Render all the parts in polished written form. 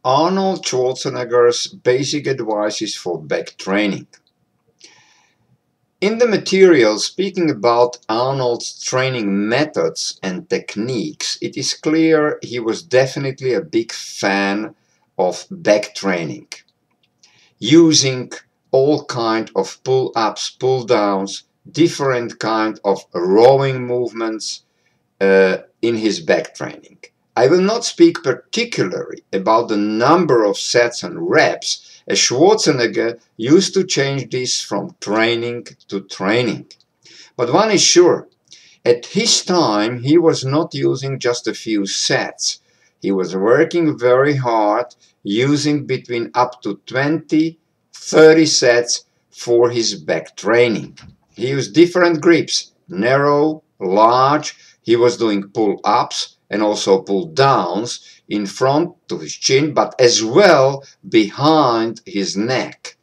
Arnold Schwarzenegger's basic advices for back training. In the material speaking about Arnold's training methods and techniques, it is clear he was definitely a big fan of back training, using all kind of pull-ups, pull-downs, different kind of rowing movements in his back training. I will not speak particularly about the number of sets and reps, as Schwarzenegger used to change this from training to training. But one is sure, at his time he was not using just a few sets. He was working very hard, using between up to 20-30 sets for his back training. He used different grips, narrow, large. He was doing pull-ups and also pull-downs in front to his chin, but as well behind his neck.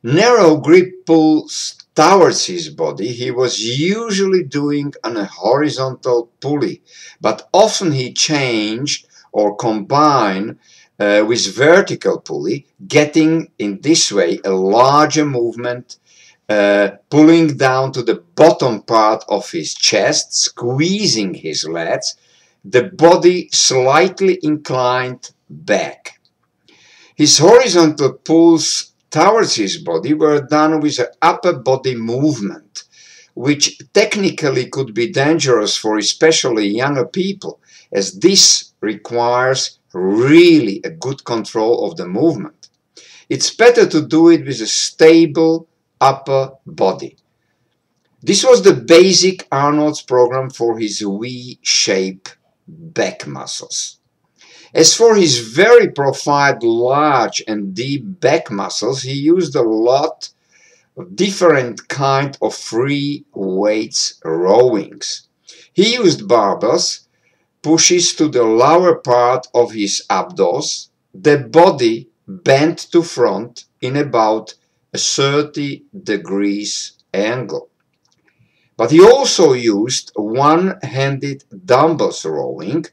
Narrow grip pulls towards his body he was usually doing on a horizontal pulley, but often he changed or combined with vertical pulley, getting in this way a larger movement, pulling down to the bottom part of his chest, squeezing his lats, the body slightly inclined back. His horizontal pulls towards his body were done with an upper body movement, which technically could be dangerous for especially younger people, as this requires really a good control of the movement. It's better to do it with a stable upper body. This was the basic Arnold's program for his V-shape back muscles. As for his very profiled large and deep back muscles, he used a lot of different kind of free weights rowings. He used barbells, pushes to the lower part of his abdos, the body bent to front in about a 30 degrees angle. But he also used one-handed dumbbells rowing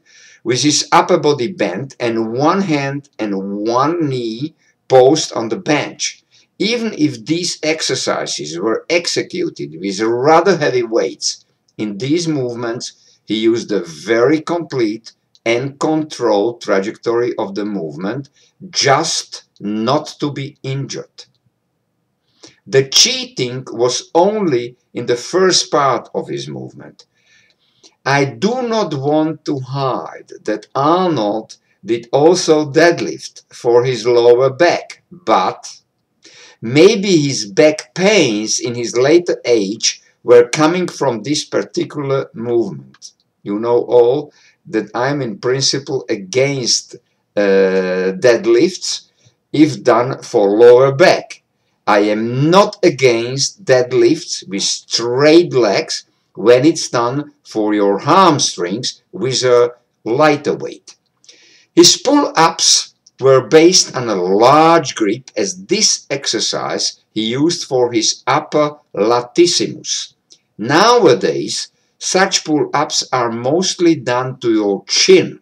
with his upper body bent and one hand and one knee posed on the bench. Even if these exercises were executed with rather heavy weights, in these movements he used a very complete and controlled trajectory of the movement, just not to be injured. The cheating was only in the first part of his movement. I do not want to hide that Arnold did also deadlift for his lower back, but maybe his back pains in his later age were coming from this particular movement. You know all that I'm in principle against deadlifts if done for lower back. I am not against deadlifts with straight legs when it's done for your hamstrings with a lighter weight. His pull-ups were based on a large grip, as this exercise he used for his upper latissimus. Nowadays, such pull-ups are mostly done to your chin,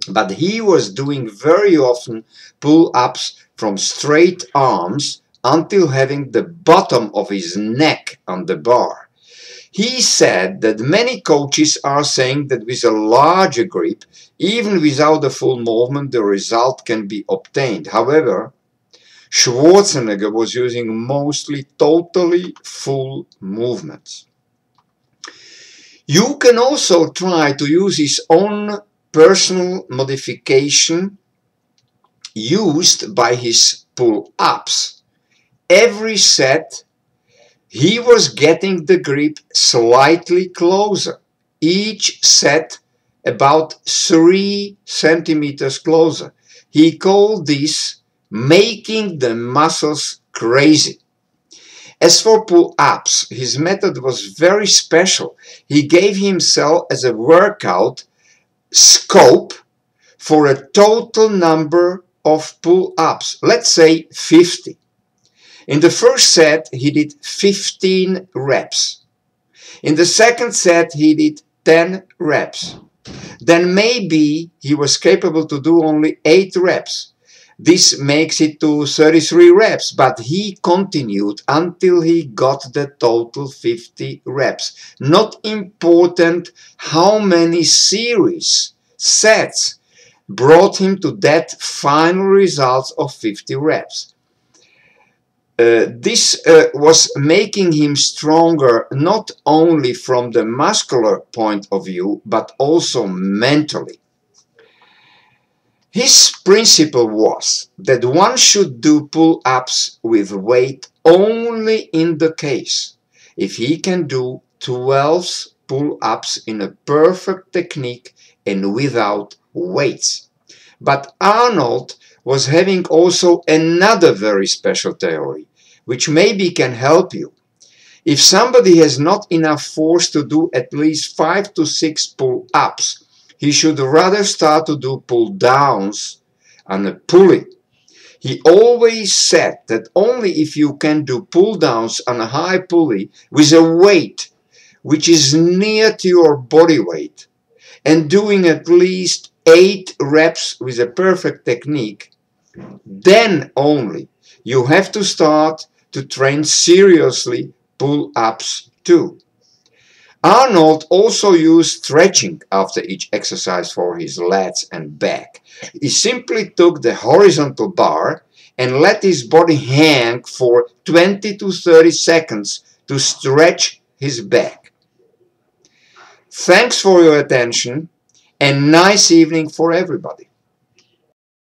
but he was doing very often pull-ups from straight arms until having the bottom of his neck on the bar. He said that many coaches are saying that with a larger grip, even without a full movement, the result can be obtained. However, Schwarzenegger was using mostly totally full movements. You can also try to use his own personal modification used by his pull-ups. Every set he was getting the grip slightly closer, each set about 3 centimeters closer. He called this making the muscles crazy. As for pull-ups, his method was very special. He gave himself as a workout scope for a total number of pull-ups, let's say 50. In the first set, he did 15 reps. In the second set, he did 10 reps. Then maybe he was capable to do only 8 reps. This makes it to 33 reps, but he continued until he got the total 50 reps. Not important how many series, sets, brought him to that final result of 50 reps. This was making him stronger not only from the muscular point of view, but also mentally. His principle was that one should do pull-ups with weight only in the case if he can do 12 pull-ups in a perfect technique and without weights. But Arnold was having also another very special theory, which maybe can help you. If somebody has not enough force to do at least 5 to 6 pull-ups, he should rather start to do pull-downs on a pulley. He always said that only if you can do pull-downs on a high pulley with a weight which is near to your body weight and doing at least 8 reps with a perfect technique, then only you have to start to train seriously pull-ups too. Arnold also used stretching after each exercise for his lats and back. He simply took the horizontal bar and let his body hang for 20 to 30 seconds to stretch his back. Thanks for your attention and nice evening for everybody.